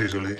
चले।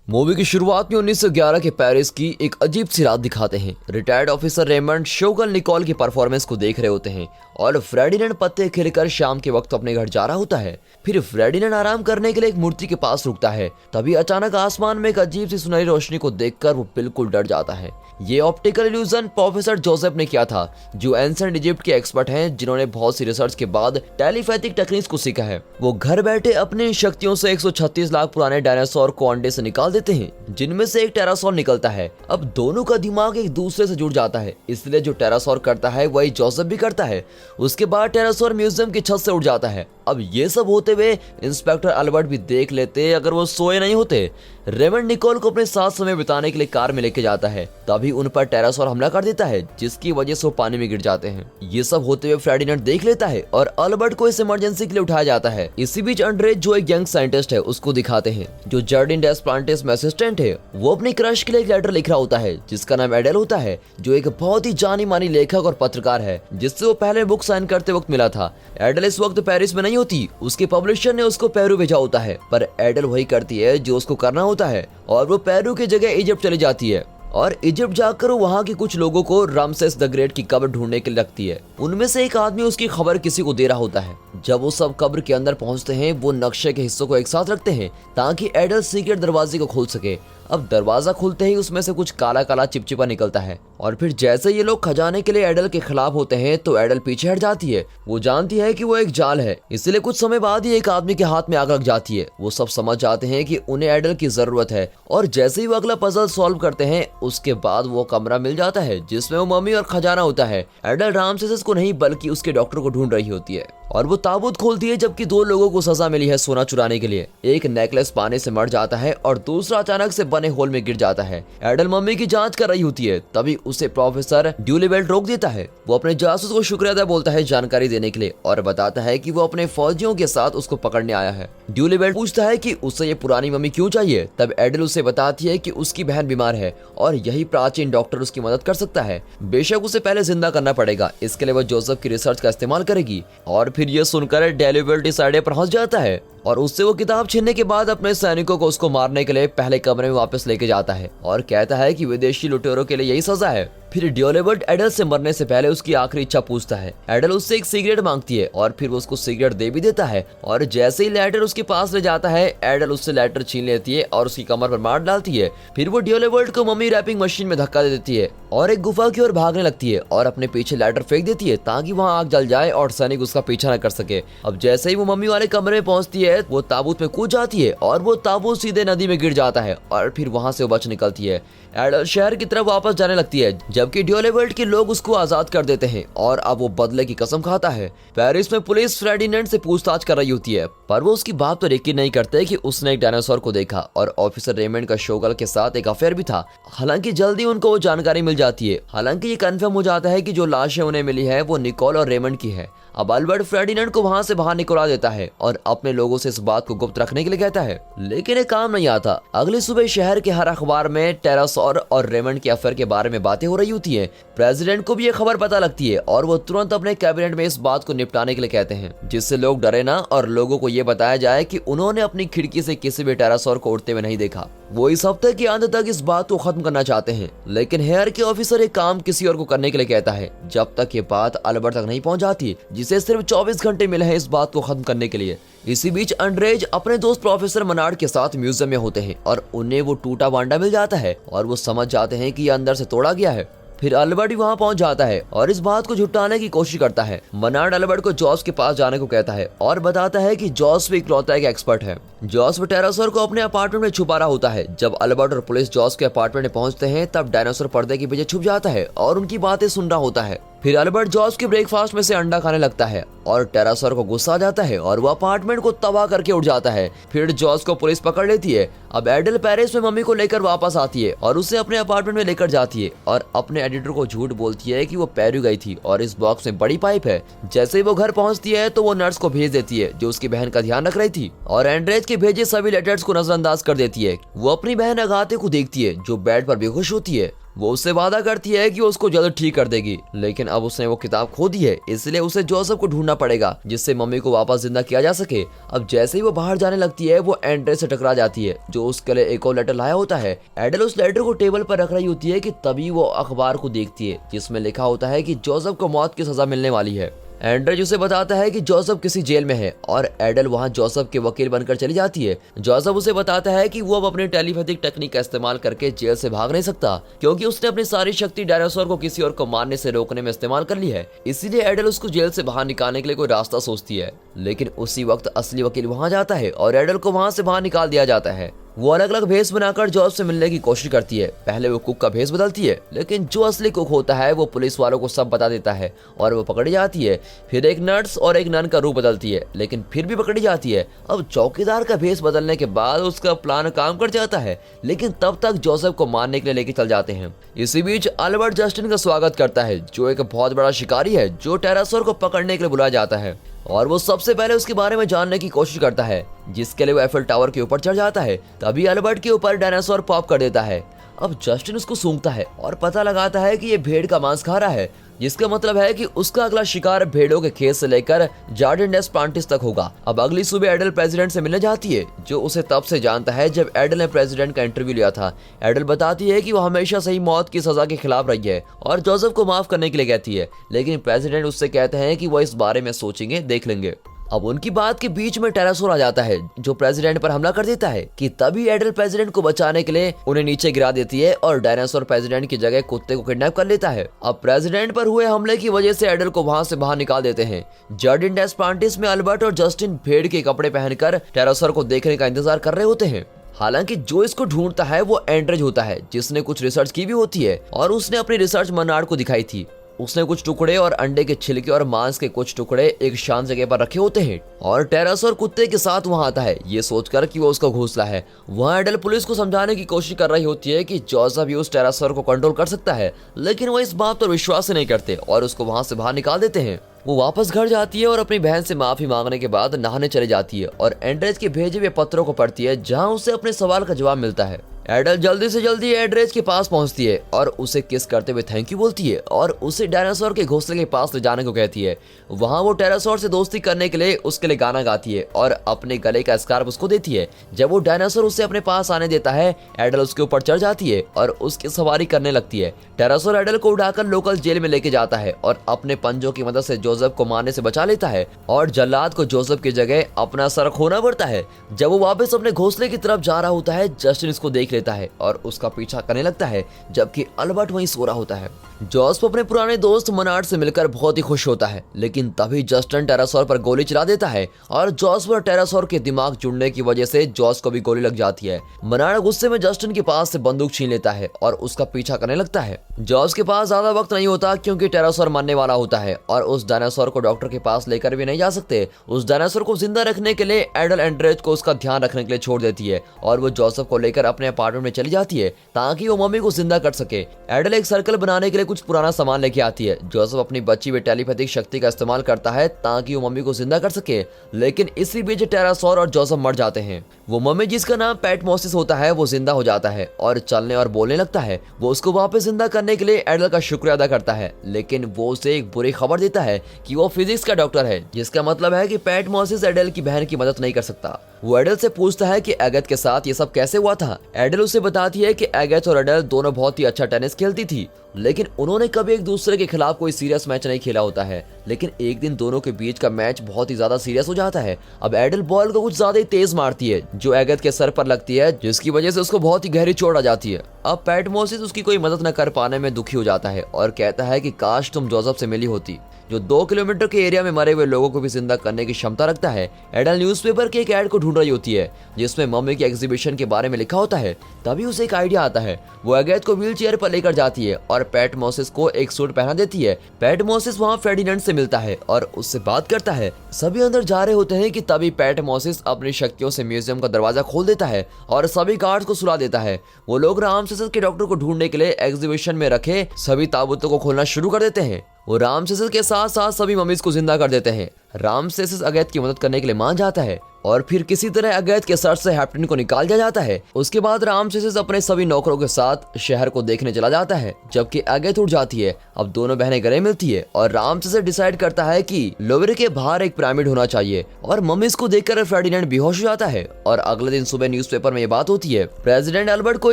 मूवी की शुरुआत में 1911 के पेरिस की एक अजीब सी रात दिखाते हैं। रिटायर्ड ऑफिसर रेमंड शोगल निकोल की परफॉर्मेंस को देख रहे होते हैं और फ्रेडिनेंड पत्ते खेलकर शाम के वक्त अपने घर जा रहा होता है। फिर फ्रेडिनेंड आराम करने के लिए एक मूर्ति के पास रुकता है। तभी अचानक आसमान में एक अजीब सी सुनहरी रोशनी को देखकर वो बिल्कुल डर जाता है। ये ऑप्टिकल इल्यूजन प्रोफेसर जोसेफ ने किया था, जो एंशिएंट इजिप्ट के एक्सपर्ट हैं, जिन्होंने बहुत सी रिसर्च के बाद टेलीपैथिक टेक्निक्स को सीखा है। वो घर बैठे अपनी शक्तियों से 136 लाख पुराने डायनासोर को अंडे से निकाल देते हैं, जिनमें से एक टेरासोर निकलता है। अब दोनों का दिमाग एक दूसरे से जुड़ जाता है, इसलिए जो टेरासोर करता है वही जोसेफ भी करता है। उसके बाद टेरासोर म्यूजियम की छत से उड़ जाता है। अब ये सब होते हुए इंस्पेक्टर अल्बर्ट भी देख लेते अगर वो सोए नहीं होते। रेमंड निकोल को अपने साथ समय बिताने के लिए कार में लेके जाता है, तभी उन पर टेरासोर हमला कर देता है, जिसकी वजह से वो पानी में गिर जाते हैं। ये सब होते हुए फ्रेडिनेंड देख लेता है और अल्बर्ट को इस इमरजेंसी के लिए उठाया जाता है। इसी बीच अंड्रेज, जो एक यंग साइंटिस्ट है, उसको दिखाते हैं, जो जर्डिन डेस प्लांटेस में असिस्टेंट है। वो अपनी क्रश के लिए एक लेटर लिख रहा होता है, जिसका नाम एडेल होता है, जो एक बहुत ही जानी मानी लेखक और पत्रकार है, जिससे वो पहले बुक साइन करते वक्त मिला था। एडेल इस वक्त पेरिस में नहीं होती, उसके पब्लिशर ने उसको पेरू भेजा होता है, पर एडेल वही करती है जो उसको करना होता है और वो पेरू की जगह इजिप्ट चली जाती है और इजिप्ट जाकर वहाँ के कुछ लोगों को रामसेस द ग्रेट की कब्र ढूंढने के लिए लगती है। उनमें से एक आदमी उसकी खबर किसी को दे रहा होता है। जब वो सब कब्र के अंदर पहुंचते हैं, वो नक्शे के हिस्सों को एक साथ रखते हैं ताकि एडल सीक्रेट दरवाजे को खोल सके। अब दरवाजा खुलते ही उसमें से कुछ काला काला चिपचिपा निकलता है और फिर जैसे ये लोग खजाने के लिए एडल के खिलाफ होते हैं तो एडल पीछे हट जाती है। वो जानती है कि वो एक जाल है, इसलिए कुछ समय बाद ही एक आदमी के हाथ में आग लग जाती है। वो सब समझ जाते हैं कि उन्हें एडल की जरूरत है और जैसे ही वो अगला पजल सॉल्व करते हैं, उसके बाद वो कमरा मिल जाता है जिसमें वो मम्मी और खजाना होता है। एडल रामसेस को नहीं बल्कि उसके डॉक्टर को ढूंढ रही होती है और वो ताबूत खोलती है, जबकि दो लोगों को सजा मिली है सोना चुराने के लिए। एक नेकलेस पानी से मर जाता है और दूसरा अचानक से बने होल में गिर जाता है। एडल मम्मी की जांच कर रही होती है, तभी उसे प्रोफेसर ड्यूलिवेल्ट रोक देता है। वो अपने जासूस को शुक्रिया अदा बोलता है जानकारी देने के लिए और बताता है कि वो अपने फौजियों के साथ उसको पकड़ने आया है। ड्यूलिवेल्ट पूछता है कि उसे ये पुरानी मम्मी क्यों चाहिए। तब एडल उसे बताती है कि उसकी बहन बीमार है और यही प्राचीन डॉक्टर उसकी मदद कर सकता है। बेशक उसे पहले जिंदा करना पड़ेगा, इसके लिए वो जोसेफ की रिसर्च का इस्तेमाल करेगी। और फिर ये सुनकर ड्यूलिवेल्ट इस आइडिया पर हंस जाता है और उससे वो किताब छीनने के बाद अपने सैनिकों को उसको मारने के लिए पहले कमरे में वापस लेके जाता है और कहता है कि विदेशी लुटेरों के लिए यही सजा है। फिर ड्यूलिवेल्ट एडल से मरने से पहले उसकी आखिरी इच्छा पूछता है। एडल उससे एक सिगरेट मांगती है और फिर वो उसको सिगरेट दे भी देता है और जैसे ही लेटर उसके पास ले जाता है, एडल उससे लेटर छीन लेती है और उसकी कमर पर मार डालती है। फिर वो ड्यूलिवेल्ट को मम्मी रैपिंग मशीन में धक्का दे देती है और एक गुफा की ओर भागने लगती है और अपने पीछे लेटर फेंक देती है ताकि वहाँ आग जल जाए और सैनिक उसका पीछा न कर सके। अब जैसे ही वो मम्मी वाले कमरे में पहुंचती है, वो ताबूत में कूद जाती है और वो ताबूत सीधे नदी में गिर जाता है और फिर वहाँ से वो बच निकलती है। एडल शहर की तरफ वापस जाने लगती है, जबकि ड्यूलिवेल्ट के लोग उसको आजाद कर देते हैं और अब वो बदले की कसम खाता है। पेरिस में पुलिस फ्रेडिनेंड से पूछताछ कर रही होती है, पर वो उसकी बात पर यकीन नहीं करते कि उसने एक डायनासोर को देखा और ऑफिसर रेमंड का शोगल के साथ एक अफेयर भी था। हालांकि जल्दी उनको वो जानकारी मिल जाती है। हालांकि ये कंफर्म हो जाता है कि जो लाशें उन्हें मिली है वो निकोल और रेमंड की है। अब अल्बर्ट फ्रेडिनेंड को वहां से बाहर निकलवा देता है और अपने लोगों से इस बात को गुप्त रखने के लिए कहता है, लेकिन ये काम नहीं आता। अगली सुबह शहर के हर अखबार में टेरासोर और रेमंड के अफेयर के बारे में बातें हो रही होती हैं। प्रेसिडेंट को भी ये खबर पता लगती है और वो तुरंत अपने कैबिनेट में इस बात को निपटाने के लिए कहते हैं, जिससे लोग डरे ना और लोगों को ये बताया जाए कि उन्होंने अपनी खिड़की से किसी भी टेरासोर को उड़ते हुए नहीं देखा। वो इस हफ्ते के अंत तक इस बात को खत्म करना चाहते हैं, लेकिन हेयर के ऑफिसर एक काम किसी और को करने के लिए कहता है, जब तक ये बात अल्बर्ट तक नहीं पहुंच जाती, जिसे सिर्फ 24 घंटे मिले हैं इस बात को खत्म करने के लिए। इसी बीच अंड्रेज अपने दोस्त प्रोफेसर मनार्ड के साथ म्यूजियम में होते हैं और उन्हें वो टूटा बांडा मिल जाता है और वो समझ जाते हैं कि ये अंदर से तोड़ा गया है। फिर अल्बर्ट भी वहां पहुंच जाता है और इस बात को झुटाने की कोशिश करता है। मनार्ड अल्बर्ट को जॉस के पास जाने को कहता है और बताता है कि जॉस भी इकलौता एक एक्सपर्ट है। जॉस वो टेरासोर को अपने अपार्टमेंट में छुपा रहा होता है। जब अल्बर्ट और पुलिस जॉस के अपार्टमेंट में पहुंचते हैं, तब डायनासोर पर्दे के पीछे छुप जाता है और उनकी बातें सुन रहा होता है। फिर अल्बर्ट जॉस के ब्रेकफास्ट में से अंडा खाने लगता है और टेरासोर को गुस्सा आ जाता है और वो अपार्टमेंट को तबाह करके उड़ जाता है। फिर जॉस को पुलिस पकड़ लेती है। अब एडल पेरिस में मम्मी को लेकर वापस आती है और उसे अपने अपार्टमेंट में लेकर जाती है और अपने एडिटर को झूठ बोलती है कि वो पेरू गई थी और इस बॉक्स में बड़ी पाइप है। जैसे ही वो घर पहुंचती है तो वो नर्स को भेज देती है, जो उसकी बहन का ध्यान रख रही थी, और एंड्रेज के भेजे सभी लेटर्स को नजरअंदाज कर देती है। वो अपनी बहन अगाते को देखती है, जो बेड पर बेहोश होती है वो उससे वादा करती है कि वो उसको जल्द ठीक कर देगी, लेकिन अब उसने वो किताब खो दी है, इसलिए उसे जोसेफ को ढूंढना पड़ेगा जिससे मम्मी को वापस जिंदा किया जा सके। अब जैसे ही वो बाहर जाने लगती है वो एंड्रे से टकरा जाती है जो उसके लिए एक और लेटर लाया होता है। एडल उस लेटर को टेबल पर रख रही होती है कि तभी वो अखबार को देखती है जिसमें लिखा होता है कि जोसेफ को मौत की सजा मिलने वाली है। एंड्रे उसे बताता है कि जोसेफ किसी जेल में है और एडल वहां जोसेफ के वकील बनकर चली जाती है। जोसेफ उसे बताता है कि वो अब अपनी टेलीपैथिक टेक्निक का इस्तेमाल करके जेल से भाग नहीं सकता क्योंकि उसने अपनी सारी शक्ति डायनासोर को किसी और को मारने से रोकने में इस्तेमाल कर ली है। इसीलिए एडल उसको जेल से बाहर निकालने के लिए कोई रास्ता सोचती है, लेकिन उसी वक्त असली वकील वहां जाता है और एडल को वहां से बाहर निकाल दिया जाता है। वो अलग अलग भेष बनाकर जॉब से मिलने की कोशिश करती है। पहले वो कुक का भेष बदलती है, लेकिन जो असली कुक होता है वो पुलिस वालों को सब बता देता है और वो पकड़ी जाती है। फिर एक नर्स और एक नन का रूप बदलती है, लेकिन फिर भी पकड़ी जाती है। अब चौकीदार का भेष बदलने के बाद उसका प्लान काम कर जाता है, लेकिन तब तक जोसेफ को मारने के लिए लेके चल जाते हैं। इसी बीच अल्बर्ट जस्टिन का स्वागत करता है जो एक बहुत बड़ा शिकारी है जो टेरासोर को पकड़ने के लिए बुलाया जाता है और वो सबसे पहले उसके बारे में जानने की कोशिश करता है, जिसके लिए वो एफिल टावर के ऊपर चढ़ जाता है। तभी अल्बर्ट के ऊपर डायनासोर पॉप कर देता है। अब जस्टिन उसको सूंघता है और पता लगाता है कि ये भेड़ का मांस खा रहा है, जिसका मतलब है कि उसका अगला शिकार भेड़ों के खेत से लेकर जार्डिन डेस प्लांटिस तक होगा। अब अगली सुबह एडल प्रेसिडेंट से मिलने जाती है जो उसे तब से जानता है जब एडल ने प्रेसिडेंट का इंटरव्यू लिया था। एडल बताती है कि वो हमेशा से ही मौत की सजा के खिलाफ रही है और जोसेफ को माफ करने के लिए कहती है, लेकिन प्रेसिडेंट उससे कहते हैं कि वो इस बारे में सोचेंगे, देख लेंगे। अब उनकी बात के बीच में टेरासोर आ जाता है जो प्रेसिडेंट पर हमला कर देता है कि तभी एडल प्रेसिडेंट को बचाने के लिए उन्हें नीचे गिरा देती है और डायनासोर प्रेसिडेंट की जगह कुत्ते को किडनैप कर लेता है। अब प्रेसिडेंट पर हुए हमले की वजह से एडल को वहां से बाहर निकाल देते हैं। जार्डिन डेस प्लांटिस में अल्बर्ट और जस्टिन भेड़ के कपड़े पहनकर टेरासोर को देखने का इंतजार कर रहे होते हैं। हालांकि जो इसको ढूंढता है वो एंड्रेज होता है जिसने कुछ रिसर्च की भी होती है और उसने अपनी रिसर्च मनार्ड को दिखाई थी। उसने कुछ टुकड़े और अंडे के छिलके और मांस के कुछ टुकड़े एक शांत जगह पर रखे होते हैं और टेरासोर कुत्ते के साथ वहां आता है ये सोचकर कि वो उसका घोंसला है। वहां एडल पुलिस को समझाने की कोशिश कर रही होती है कि जोसेफ भी उस टेरासोर को कंट्रोल कर सकता है, लेकिन वो इस बात पर विश्वास ही नहीं करते और उसको वहां से बाहर निकाल देते हैं। वो वापस घर जाती है और अपनी बहन से माफी मांगने के बाद नहाने चली जाती है और एंड्रेज के भेजे हुए पत्रों को पढ़ती है जहां उसे अपने सवाल का जवाब मिलता है। एडल जल्दी से जल्दी एंड्रेज के पास पहुंचती है और उसे किस करते हुए थैंक यू बोलती है और उसे डायनासोर के घोंसले के पास ले जाने को कहती है। वहां वो टेरासोर से दोस्ती करने के लिए उसके लिए गाना गाती है और अपने गले का स्कार्फ उसको देती है। जब वो डायनासोर उसे अपने पास आने देता है एडल उसके ऊपर चढ़ जाती है और उसकी सवारी करने लगती है। टेरासोर एडल को उठाकर लोकल जेल में लेके जाता है और अपने पंजों की मदद से जोसेफ को मारने से बचा लेता है और जल्लाद को जोसेफ की जगह अपना सर खोना पड़ता है। जब वो वापस अपने घोंसले की तरफ जा रहा होता है जस्टिन इसको देख लेता है और उसका पीछा करने लगता है जबकि अल्बर्ट वहीं सो रहा होता है। जोसेफ अपने पुराने दोस्त मनार्ड से मिलकर बहुत ही खुश होता है, लेकिन तभी जस्टिन टेरासोर पर गोली चला देता है और जोसेफ और टेरासोर के दिमाग जुड़ने की वजह से जॉस को भी गोली लग जाती है। मनार्ड गुस्से में जस्टिन के पास से बंदूक छीन लेता है और उसका पीछा करने लगता है। जॉस के पास ज्यादा वक्त नहीं होता क्योंकि टेरासोर मरने वाला होता है और उस डायनासोर को डॉक्टर के पास लेकर भी नहीं जा सकते। उस डायनासोर को जिंदा रखने के लिए एडल एंड्रेज को उसका ध्यान रखने के लिए छोड़ देती है और वो जोसेफ को लेकर अपने अपार्टमेंट में चली जाती है ताकि वो मम्मी को जिंदा कर सके। एडल एक सर्कल बनाने के लिए कुछ पुराना सामान लेके आती है। जोसेफ अपनी बची हुई टेलीपैथिक शक्ति का इस्तेमाल करता है ताकि वो मम्मी को जिंदा कर सके, लेकिन इसी बीच टेरासोर और जोसेफ मर जाते हैं। वो मम्मी जिसका नाम पैटमोसिस होता है वो जिंदा हो जाता है और चलने और बोलने लगता है। वो उसको वापस जिंदा करने के लिए एडल का शुक्रिया अदा करता है, लेकिन वो उसे एक बुरी खबर देता है कि वो फिजिक्स का डॉक्टर है, जिसका मतलब है कि पैटमोसिस एडल की बहन की मदद नहीं कर सकता। वो एडल से पूछता है कि एगथ के साथ ये सब कैसे हुआ था। एडल उसे बताती है कि एगथ और एडल दोनों बहुत ही अच्छा टेनिस खेलती थी, लेकिन उन्होंने कभी एक दूसरे के खिलाफ कोई सीरियस मैच नहीं खेला होता है। लेकिन एक दिन दोनों के बीच का मैच बहुत ही ज्यादा सीरियस हो जाता है। अब एडल बॉल को कुछ ज्यादा ही तेज मारती है जो एगथ के सर पर लगती है, जिसकी वजह से उसको बहुत ही गहरी चोट आ जाती है। अब पैटमोसिस उसकी कोई मदद न कर पाने में दुखी हो जाता है और कहता है कि काश तुम जोसेफ से मिली होती, जो 2 किलोमीटर के एरिया में मरे हुए लोगों को भी जिंदा करने की क्षमता रखता है। एडल न्यूज़पेपर के एक ऐड को ढूंढ रही होती है जिसमें मम्मी के एग्जीबिशन के बारे में लिखा होता है। तभी उसे एक आइडिया आता है। वो एगथ को व्हील चेयर पर लेकर जाती है और पैटमोसिस को एक सूट पहना देती है। पैटमोसिस वहाँ फेर्डिनेंड से मिलता है और उससे बात करता है। सभी अंदर जा रहे होते हैं कि तभी पैटमोसिस अपनी शक्तियों से म्यूजियम का दरवाजा खोल देता है और सभी गार्ड्स को सुला देता है। वो लोग रामसेस के डॉक्टर को ढूंढने के लिए एग्जीबिशन में रखे सभी ताबूतों को खोलना शुरू कर देते हैं। वो रामसेस के साथ साथ सभी मम्मीज को जिंदा कर देते हैं। रामसेस एगथ की मदद करने के लिए मान जाता है। और फिर किसी तरह अगैत के सर से हैप्टेन को निकाल दिया जाता है। उसके बाद रामसेस अपने सभी नौकरों के साथ शहर को देखने चला जाता है, जबकि अगैत उठ जाती है। अब दोनों बहनें गले मिलती है और रामसेस डिसाइड करता है कि लोवेरे के बाहर एक पिरामिड होना चाहिए और मम्मीज को देखकर फेर्डिनेंड बेहोश हो जाता है। और अगले दिन सुबह न्यूज़पेपर में ये बात होती है। प्रेसिडेंट अल्बर्ट को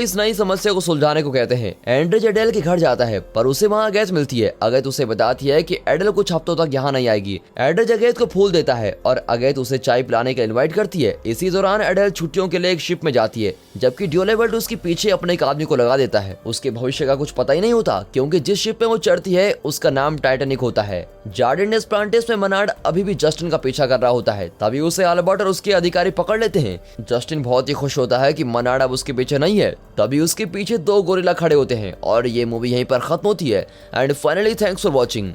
इस नई समस्या को सुलझाने को कहते हैं। एंड्रे एडेल के घर जाता है पर उसे वहाँ अगैत मिलती है। अगैत उसे बताती है कि एडेल कुछ हफ्तों तक यहाँ नहीं आएगी। एडेल अगैत को फूल देता है और अगैत उसे चाय पिलाने के लिए इनवाइट करती है। इसी दौरान एडेल छुट्टियों के लिए एक शिप में जाती है, जबकि ड्यूलेवर्ल्ड उसके पीछे अपने एक आदमी को लगा देता है। उसके भविष्य का कुछ पता ही नहीं होता, क्योंकि जिस शिप में वो चढ़ती है उसका नाम टाइटैनिक होता है। जार्डिन एस्प्लांटिस में मनार्ड अभी भी जस्टिन का पीछा कर रहा होता है। तभी उसे अल्बर्ट और उसके अधिकारी पकड़ लेते हैं। जस्टिन बहुत ही खुश होता है कि मनार्ड अब उसके पीछे नहीं है। तभी उसके पीछे 2 गोरिल्ला खड़े होते हैं और ये मूवी यहीं पर खत्म होती है। And finally thanks for watching.